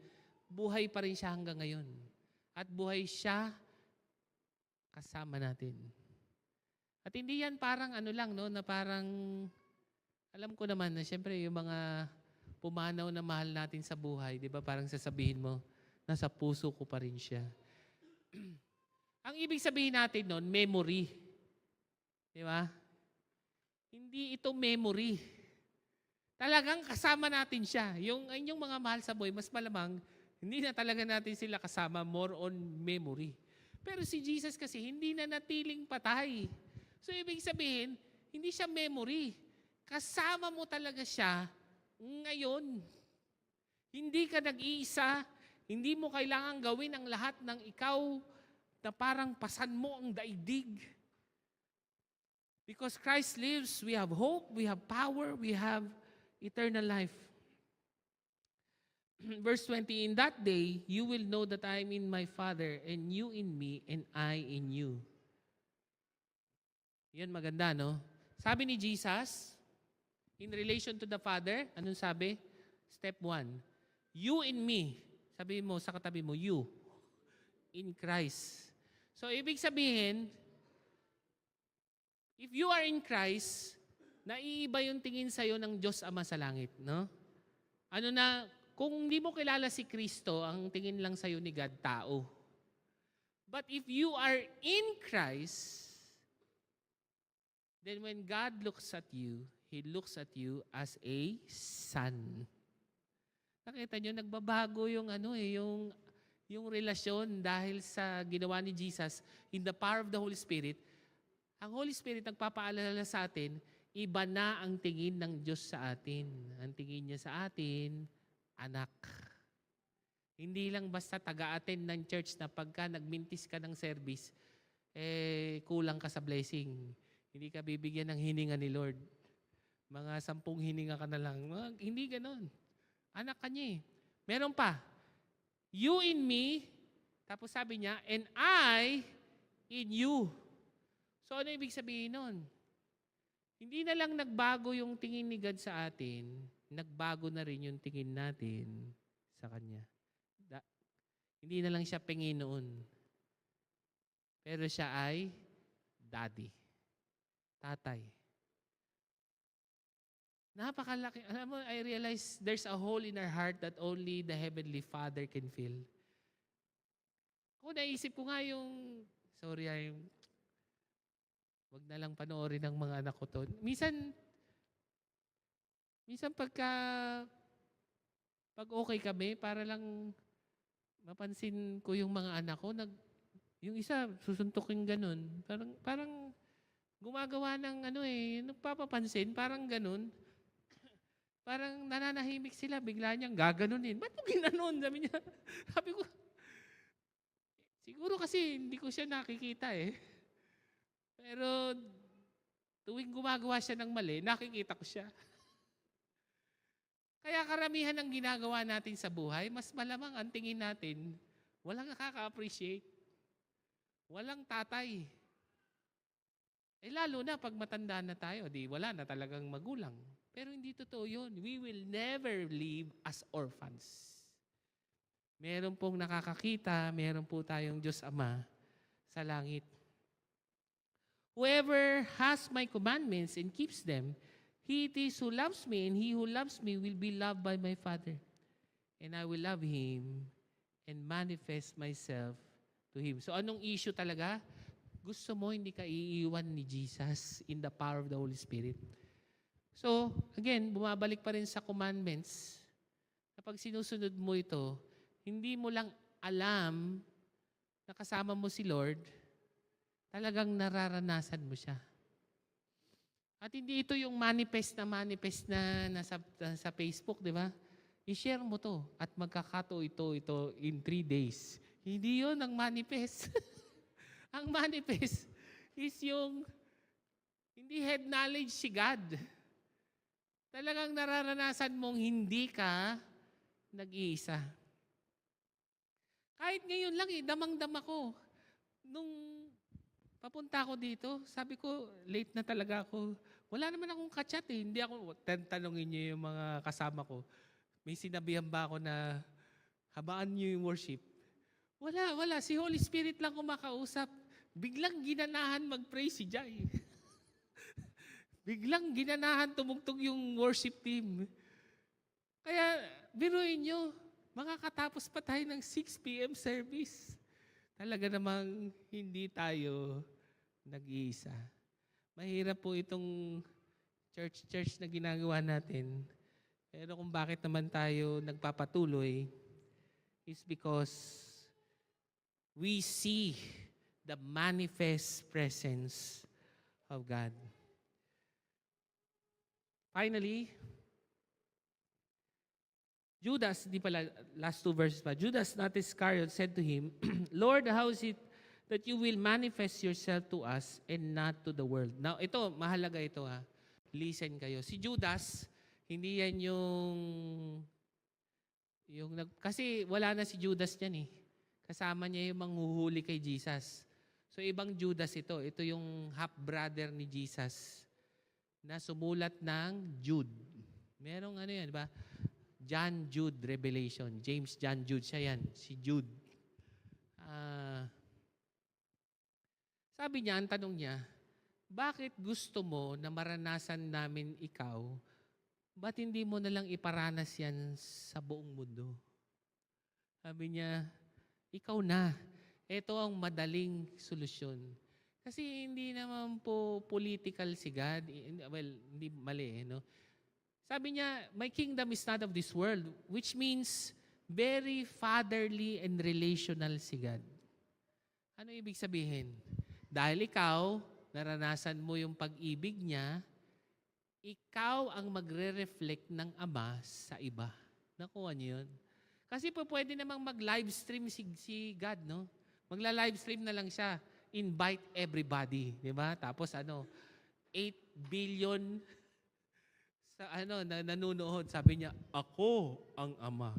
Speaker 1: buhay pa rin siya hanggang ngayon. At buhay siya kasama natin. At hindi yan parang na parang, alam ko naman na siyempre yung mga pumanaw na mahal natin sa buhay, di ba parang sasabihin mo, nasa puso ko pa rin siya. Ang ibig sabihin natin nun, memory. Di ba? Hindi ito memory. Talagang kasama natin siya. Yung mga mahal sa buhay, mas malamang, hindi na talaga natin sila kasama, more on memory. Pero si Jesus kasi, hindi na natiling patay. So, ibig sabihin, hindi siya memory. Kasama mo talaga siya ngayon. Hindi ka nag-iisa. Hindi mo kailangan gawin ang lahat ng ikaw na parang pasan mo ang daigdig. Because Christ lives, we have hope, we have power, we have eternal life. Verse 20, in that day, you will know that I am in my Father, and you in me, and I in you. Yan maganda, no? Sabi ni Jesus, in relation to the Father, anong sabi? Step 1, you in me. Sabi mo sa katabi mo, you. In Christ. So, ibig sabihin, if you are in Christ, naiiba yung tingin sa'yo ng Diyos Ama sa langit, no? Kung hindi mo kilala si Kristo, ang tingin lang sa'yo ni God, tao. But if you are in Christ, then when God looks at you, He looks at you as a son. Nakita nyo, nagbabago yung yung relasyon dahil sa ginawa ni Jesus in the power of the Holy Spirit. Ang Holy Spirit nagpapaalala sa atin, iba na ang tingin ng Diyos sa atin. Ang tingin niya sa atin, anak. Hindi lang basta taga-attend ng church na pagka nagmintis ka ng service, kulang ka sa blessing. Hindi ka bibigyan ng hininga ni Lord. Mga 10 hininga ka na lang. Hindi ganon. Anak ka niya eh. Meron pa. You in me, tapos sabi niya, and I in you. So ano ibig sabihin nun? Hindi na lang nagbago yung tingin ni God sa atin, nagbago na rin yung tingin natin sa Kanya. Hindi na lang siya Panginoon. Pero siya ay daddy, tatay. Napakalaki. Alam mo, I realize there's a hole in our heart that only the Heavenly Father can fill. Ako naisip ko nga yung, sorry, wag na lang panoorin ng mga anak ko to. Minsan pag okay kami, para lang mapansin ko yung mga anak ko, yung isa, susuntukin ganun. Parang gumagawa ng nagpapapansin, parang ganun. Parang nananahimik sila, bigla niyang gaganunin. Ba't mo ginanon? Sabi niya. Sabi ko, siguro kasi hindi ko siya nakikita eh. Pero tuwing gumagawa siya ng mali, nakikita ko siya. Kaya karamihan ng ginagawa natin sa buhay, mas malamang ang tingin natin, walang nakaka-appreciate. Walang tatay. Eh lalo na pag matanda na tayo, di wala na talagang magulang. Pero hindi totoo yun. We will never live as orphans. Meron pong nakakakita, meron po tayong Diyos Ama sa langit. Whoever has my commandments and keeps them, he it is who loves me, and he who loves me will be loved by my Father. And I will love him and manifest myself to him. So anong issue talaga? Gusto mo hindi ka iiwan ni Jesus in the power of the Holy Spirit. So, again, bumabalik pa rin sa commandments. Kapag sinusunod mo ito, hindi mo lang alam na kasama mo si Lord, talagang nararanasan mo siya. At hindi ito yung manifest na nasa Facebook, di ba? I-share mo to at magkakato ito in 3 days. Hindi yun ang manifest. Ang manifest is yung hindi head knowledge si God. Talagang nararanasan mong hindi ka nag-iisa. Kahit ngayon lang damang-dama ko. Nung papunta ako dito, sabi ko, late na talaga ako. Wala naman akong kachat eh. Hindi ako, tanongin niyo yung mga kasama ko. May sinabihan ba ako na habaan niyo yung worship? Wala. Si Holy Spirit lang kumakausap. Biglang ginanahan mag-pray si Jai. Biglang ginanahan tumugtog yung worship team. Kaya, biruin nyo, makakatapos pa tayo ng 6 p.m. service. Talaga namang hindi tayo nag-iisa. Mahirap po itong church na ginagawa natin. Pero kung bakit naman tayo nagpapatuloy is because we see the manifest presence of God. Finally, Judas, last 2 verses pa. Judas, not Iscariot, said to him, Lord, how is it that you will manifest yourself to us and not to the world? Now, ito, mahalaga ito ha. Listen kayo. Si Judas, hindi yan kasi wala na si Judas niyan eh. Kasama niya yung manghuhuli kay Jesus. So, ibang Judas ito. Ito yung half-brother ni Jesus na sumulat ng Jude. Merong yan, di ba? John Jude Revelation. James John Jude. Siya yan. Si Jude. Sabi niya, ang tanong niya, bakit gusto mo na maranasan namin ikaw? Ba't hindi mo na lang iparanas yan sa buong mundo? Sabi niya, ikaw na. Ito ang madaling solusyon. Kasi hindi naman po political si God. Well, hindi mali, no? Sabi niya, my kingdom is not of this world, which means very fatherly and relational si God. Ano ibig sabihin? Dahil ikaw, naranasan mo yung pag-ibig niya, ikaw ang magre-reflect ng Ama sa iba. Nakuha niyo yun? Kasi po pwede namang mag-livestream si God, no? Magla-livestream na lang siya. Invite everybody, di ba? Tapos 8 billion na nanonood. Sabi niya, ako ang Ama.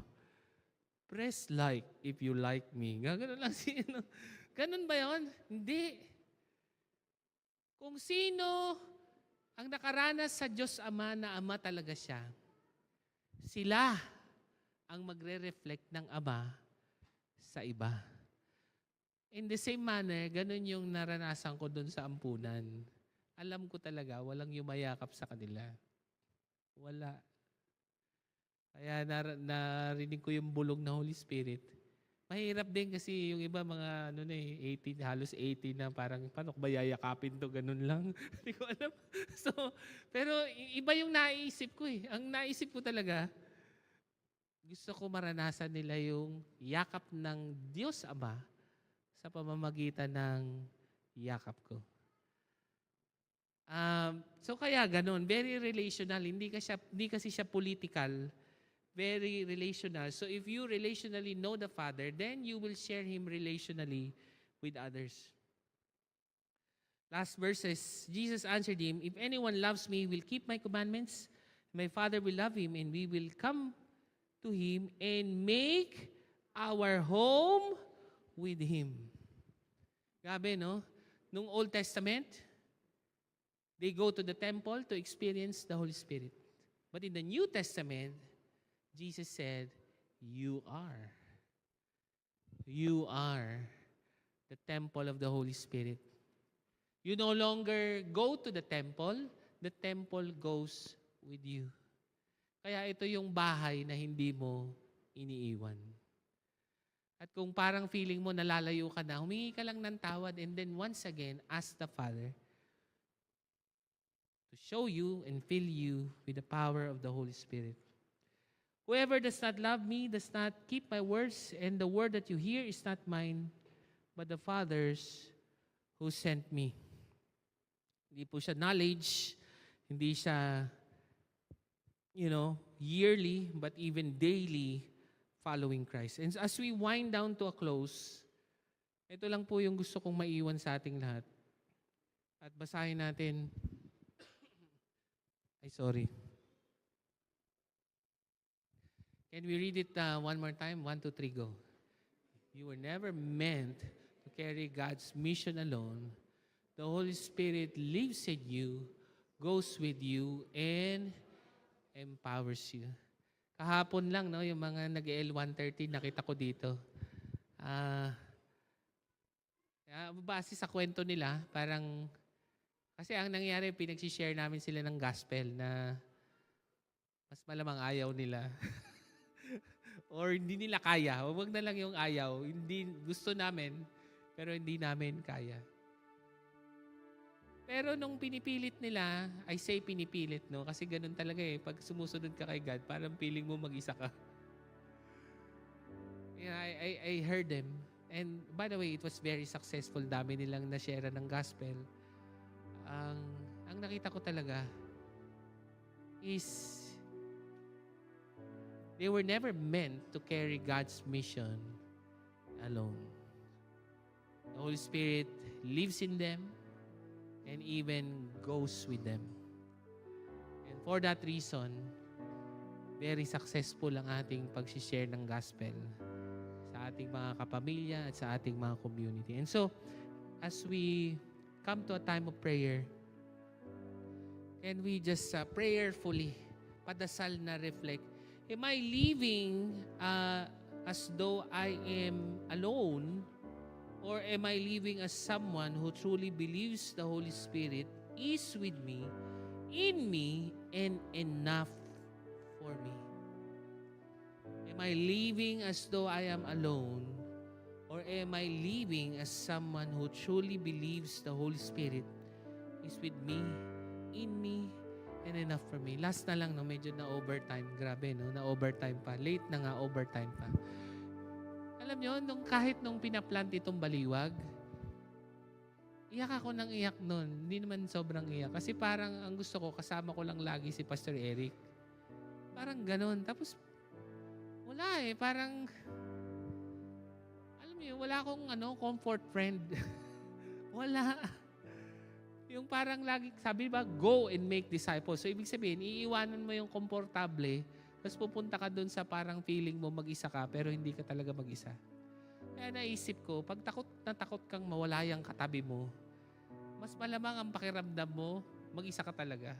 Speaker 1: Press like if you like me. Gano'n lang Ganun ba yun? Hindi. Kung sino ang nakaranas sa Diyos Ama na Ama talaga siya, sila ang magre-reflect ng Ama sa iba. In the same manner, ganun yung naranasan ko dun sa ampunan. Alam ko talaga, walang yumayakap sa kanila. Wala. Kaya narinig ko yung bulong ng Holy Spirit. Mahirap din kasi yung iba mga 18, halos 18 na parang paano ko ba yayakapin to, ganun lang. Hindi ko alam. So, pero iba yung naisip ko eh. Ang naisip ko talaga, gusto ko maranasan nila yung yakap ng Diyos Ama sa pamamagitan ng yakap ko. So kaya ganun, very relational, hindi kasi siya political, very relational. So if you relationally know the Father, then you will share Him relationally with others. Last verses, Jesus answered him, "If anyone loves me, will keep my commandments. My Father will love him, and we will come to him and make our home with him." Grabe, no? Nung Old Testament, they go to the temple to experience the Holy Spirit. But in the New Testament, Jesus said, You are the temple of the Holy Spirit. You no longer go to the temple goes with you. Kaya ito yung bahay na hindi mo iniiwan. At kung parang feeling mo nalalayo ka na, humingi ka lang ng tawad and then once again, ask the Father to show you and fill you with the power of the Holy Spirit. Whoever does not love me does not keep my words, and the word that you hear is not mine, but the Father's who sent me. Hindi po siya knowledge, hindi siya, yearly, but even daily following Christ. And as we wind down to a close, ito lang po yung gusto kong maiwan sa ating lahat. At basahin natin. Can we read it one more time? 1, 2, 3, go. You were never meant to carry God's mission alone. The Holy Spirit lives in you, goes with you, and empowers you. Kahapon lang, no, yung mga nag-L130, nakita ko dito. Base sa kwento nila, parang, kasi ang nangyari, pinagsishare namin sila ng gospel na mas malamang ayaw nila. Or hindi nila kaya. Huwag na lang yung ayaw. Hindi, gusto namin, pero hindi namin kaya. Pero nung pinipilit nila, I say pinipilit, no? Kasi ganun talaga eh. Pag sumusunod ka kay God, parang feeling mo mag-isa ka. Yeah, I heard them. And by the way, it was very successful. Dami nilang na-share ng gospel. Ang nakita ko talaga is they were never meant to carry God's mission alone. The Holy Spirit lives in them and even goes with them. And for that reason, very successful ang ating pag-share ng gospel sa ating mga kapamilya at sa ating mga community. And so, as we come to a time of prayer, can we just prayerfully, padasal na reflect, am I living as though I am alone? Or am I living as someone who truly believes the Holy Spirit is with me, in me, and enough for me? Am I living as though I am alone? Or am I living as someone who truly believes the Holy Spirit is with me, in me, and enough for me? Last na lang, no, medyo na overtime. Grabe, no? Na overtime pa. Late na nga, overtime pa. Alam nyo, kahit nung pinaplant itong baliwag, iyak ako ng iyak nun. Hindi naman sobrang iyak. Kasi parang ang gusto ko, kasama ko lang lagi si Pastor Eric. Parang ganon. Tapos, wala eh. Parang, alam mo wala akong comfort friend. Wala. Yung parang lagi, sabi ba, go and make disciples. So, ibig sabihin, iiwanan mo yung komportable, tapos pupunta ka dun sa parang feeling mo mag-isa ka, pero hindi ka talaga mag-isa. Kaya naisip ko, pag takot kang mawala yung katabi mo, mas malamang ang pakiramdam mo, mag-isa ka talaga.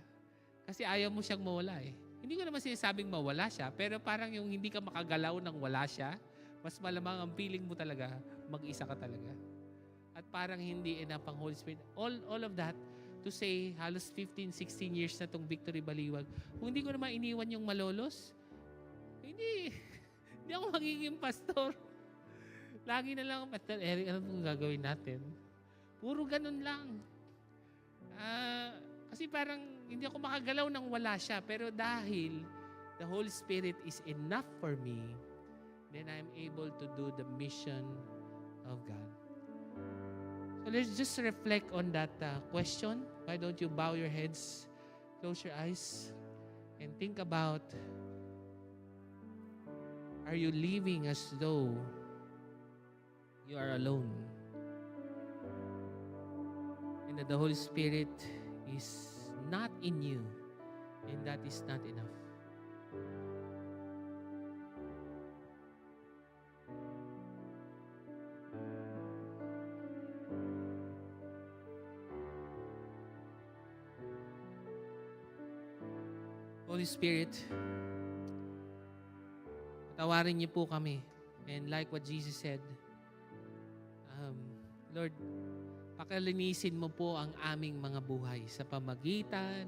Speaker 1: Kasi ayaw mo siyang mawala eh. Hindi ko naman sinasabing mawala siya, pero parang yung hindi ka makagalaw nang wala siya, mas malamang ang feeling mo talaga, mag-isa ka talaga. at parang hindi enough ang Holy Spirit. All of that to say, halos 15, 16 years na tong Victory Baliwag. Kung hindi ko naman iniwan yung malolos, hindi, hindi ako magiging pastor. Lagi na lang, Pastor Eric, ano pong gagawin natin? Puro ganun lang. Kasi parang hindi ako makagalaw nang wala siya. Pero dahil the Holy Spirit is enough for me, then I'm able to do the mission of God. So let's just reflect on that question. Why don't you bow your heads, close your eyes, and think about, are you living as though you are alone? And that the Holy Spirit is not in you, and that is not enough. Holy Spirit, patawarin niyo po kami. And like what Jesus said, Lord, pakalinisin mo po ang aming mga buhay sa pamagitan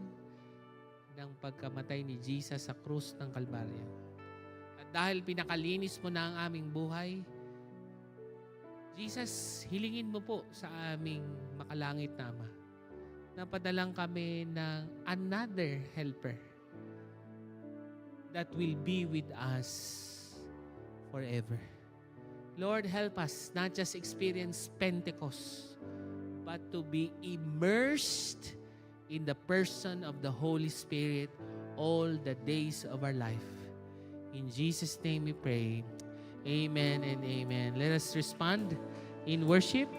Speaker 1: ng pagkamatay ni Jesus sa krus ng Kalbaryo. At dahil pinakalinis mo na ang aming buhay, Jesus, hilingin mo po sa aming makalangit na Ama na padalang kami ng another helper that will be with us forever. Lord, help us not just experience Pentecost, but to be immersed in the person of the Holy Spirit all the days of our life. In Jesus' name we pray. Amen and amen. Let us respond in worship.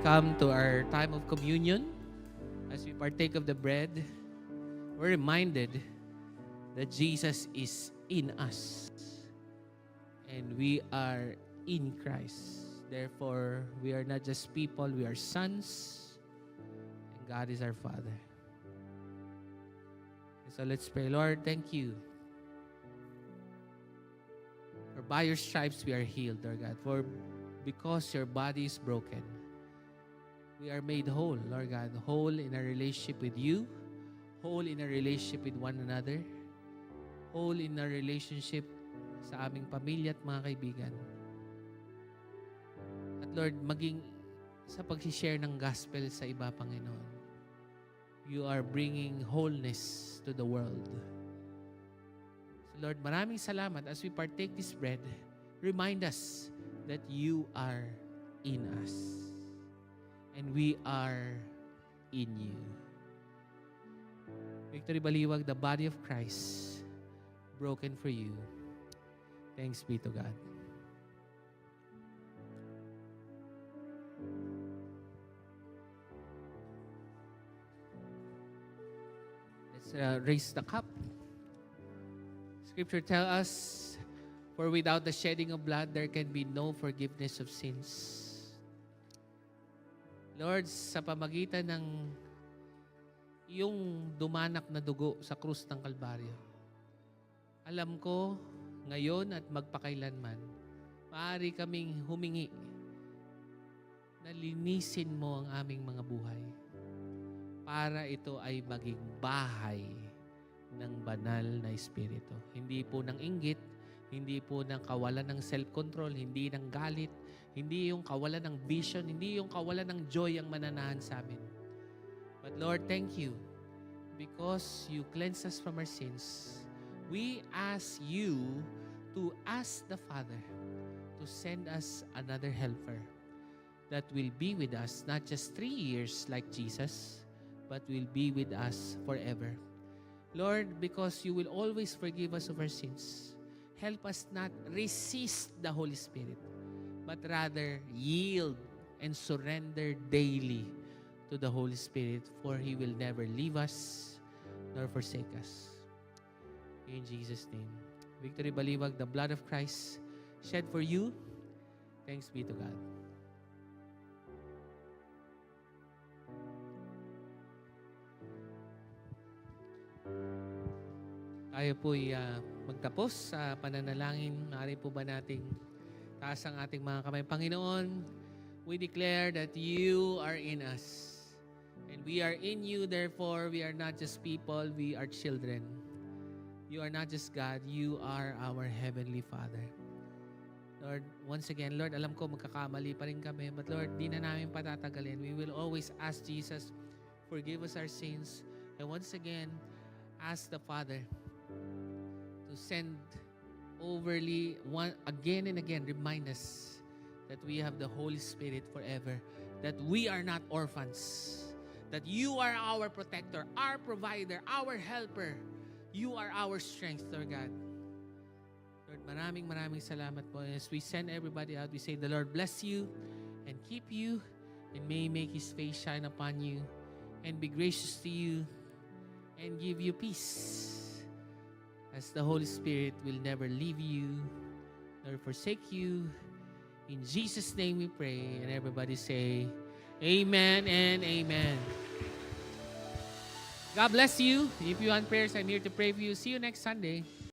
Speaker 1: Come to our time of communion. As we partake of the bread, we're reminded that Jesus is in us and we are in Christ. Therefore, we are not just people, we are sons, and God is our Father. So let's pray. Lord, thank you. For by your stripes we are healed, Lord God. For because your body is broken, we are made whole, Lord God. Whole in our relationship with you, whole in our relationship with one another, whole in our relationship sa aming pamilya at mga kaibigan. At Lord, maging sa pag-share ng gospel sa iba, Panginoon, you are bringing wholeness to the world. So Lord, maraming salamat as we partake this bread. Remind us that you are in us and we are in you. Victory Baliwag, the body of Christ, broken for you. Thanks be to God. Let's raise the cup. Scripture tells us, for without the shedding of blood, there can be no forgiveness of sins. Lord, sa pamagitan ng iyong dumanak na dugo sa krus ng Kalbaryo, alam ko ngayon at magpakailanman, maaari kaming humingi na linisin mo ang aming mga buhay para ito ay maging bahay ng banal na Espiritu. Hindi po ng inggit, hindi po ng kawalan ng self-control, hindi ng galit, hindi yung kawalan ng vision, hindi yung kawalan ng joy ang mananahan sa amin. But Lord, thank you because you cleanse us from our sins. We ask you to ask the Father to send us another helper that will be with us not just 3 years like Jesus, but will be with us forever. Lord, because you will always forgive us of our sins, help us not resist the Holy Spirit, but rather yield and surrender daily to the Holy Spirit, for He will never leave us nor forsake us. In Jesus' name. Victory Baliwag, the blood of Christ shed for you. Thanks be to God. Tayo po'y magtapos sa pananalangin. Maaari po ba nating taas ang ating mga kamay? Panginoon, we declare that you are in us. And we are in you, therefore we are not just people, we are children. You are not just God, you are our Heavenly Father. Lord, once again, Lord, alam ko magkakamali pa rin kami, but Lord, di na namin patatagalin. We will always ask Jesus, forgive us our sins. And once again, ask the Father to send overly, again and again, remind us that we have the Holy Spirit forever, that we are not orphans, that you are our protector, our provider, our helper. You are our strength, Lord God. Lord, maraming salamat po. As we send everybody out, we say, the Lord bless you and keep you, and may He make His face shine upon you and be gracious to you and give you peace, as the Holy Spirit will never leave you nor forsake you. In Jesus' name we pray, and everybody say, Amen and Amen. God bless you. If you want prayers, I'm here to pray for you. See you next Sunday.